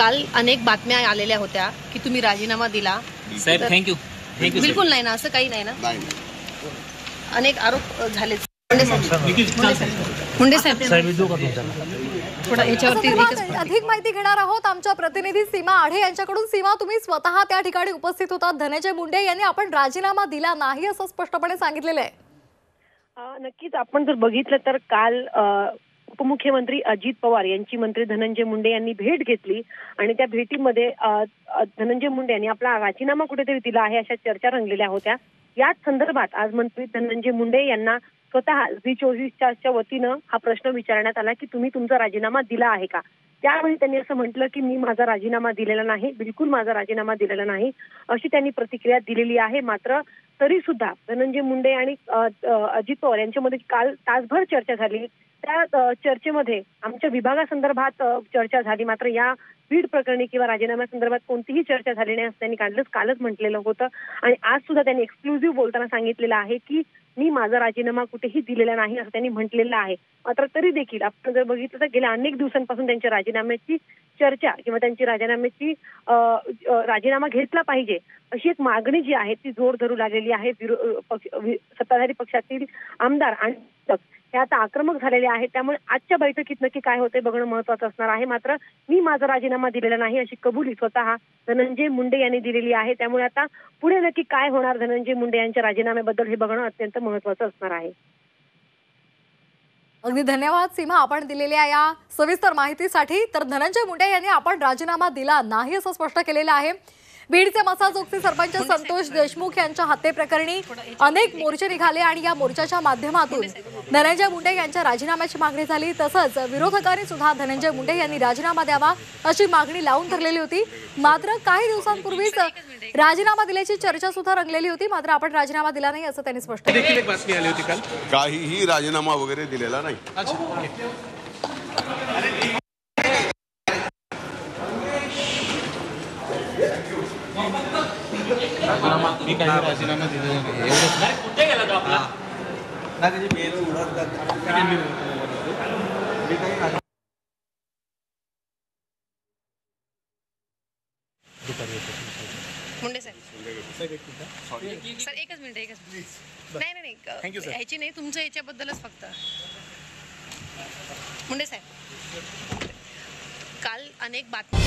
काल अनेक बातम्या आलेल्या होत्या की तुम्ही राजीनामा दिला। साहेब थँक्यू बिलकुल नाही ना, असं काही नाही ना। अनेक आरोप झाले। मुंडे साहेब थोडा याच्यावरती अधिक माहिती घेणार आहोत आमच्या प्रतिनिधी सीमा आढे यांच्याकडून। सीमा, तुम्ही स्वतः त्या ठिकाणी उपस्थित होतात। धनंजय मुंडे यांनी आपण राजीनामा दिला नाही असं स्पष्टपणे सांगितलेलं आहे। नक्कीच आपण जर बघितलं तर काल उपमुख्यमंत्री अजित पवार यांची मंत्री धनंजय मुंडे यांनी भेट घेतली आणि त्या भेटीमध्ये धनंजय मुंडे यांनी आपला राजीनामा कुठेतरी दिला आहे अशा चर्चा रंगलेल्या होत्या। याच संदर्भात आज मंत्री धनंजय मुंडे यांना स्वतः झी24च्या वतीनं हा प्रश्न विचारण्यात आला की तुम्ही तुमचा राजीनामा दिला आहे का। त्यावेळी त्यांनी असं म्हटलं की मी माझा राजीनामा दिलेला नाही, बिलकुल माझा राजीनामा दिलेला नाही अशी त्यांनी प्रतिक्रिया दिलेली आहे। मात्र तरी सुद्धा धनंजय मुंडे आणि अजित पवार यांच्यामध्ये काल तासभर चर्चा झाली। त्या चर्चेमध्ये आमच्या विभागासंदर्भात चर्चा झाली, मात्र या बीड प्रकरणी किंवा राजीनाम्यासंदर्भात कोणतीही चर्चा झाली नाही असं त्यांनी कालच म्हटलेलं होतं। आणि आज सुद्धा त्यांनी एक्सक्लुझिव्ह बोलताना सांगितलेलं आहे की मी माझा राजीनामा कुठेही दिलेला नाही असं त्यांनी म्हटलेलं आहे। मात्र तरी देखील आपण जर बघितलं तर गेल्या अनेक दिवसांपासून त्यांच्या राजीनाम्याची चर्चा किंवा त्यांची राजीनामा घेतला पाहिजे अशी एक मागणी जी आहे ती जोर धरू लागलेली आहे। सत्ताधारी पक्षातील आमदार आणि हे आता आक्रमक झालेले आहेत। त्यामुळे आजच्या बैठकीत नक्की काय होते बघणं महत्त्वाचं असणार आहे। मात्र मी माझा राजीनामा दिलेला नाही अशी कबुली स्वतः धनंजय मुंडे यांनी दिलेली आहे। त्यामुळे आता पुढे नक्की काय होणार धनंजय मुंडे यांच्या राजीनाम्याबद्दल हे बघणं अत्यंत महत्त्वाचं असणार आहे। अगदी धन्यवाद सीमा, आपण दिलेल्या या सविस्तर माहितीसाठी। तर धनंजय मुंडे यांनी आपण राजीनामा दिला नाही असं स्पष्ट केलेलं आहे। बीडचे मसाजोगचे सरपंच संतोष देशमुख यांच्या हत्येप्रकरणी अनेक मोर्चे निघाले आणि या मोर्चाच्या माध्यमातून धनंजय मुंडे यांच्या राजीनाम्याची मागणी झाली। तसंच विरोधकांनी सुद्धा धनंजय मुंडे यांनी राजीनामा द्यावा अशी मागणी लावून धरलेली होती। मात्र काही दिवसांपूर्वीच राजीनामा दिल्याची चर्चा सुद्धा रंगलेली होती। मात्र आपण राजीनामा दिला नाही असं त्यांनी स्पष्ट केलं। एक बातमी आली होती काल, काहीही राजीनामा वगैरे दिलेला नाही। मी काही राजीनामा दिलेला नाही एवढंच कुठे गेला तो आपला ना त्याची बेल उडत मुंडे साहेब सर एकच मिनिट नाही थँक्यू सर। ह्याची नाही, तुमचं याच्याबद्दलच फक्त। मुंडे साहेब काल अनेक बातम्या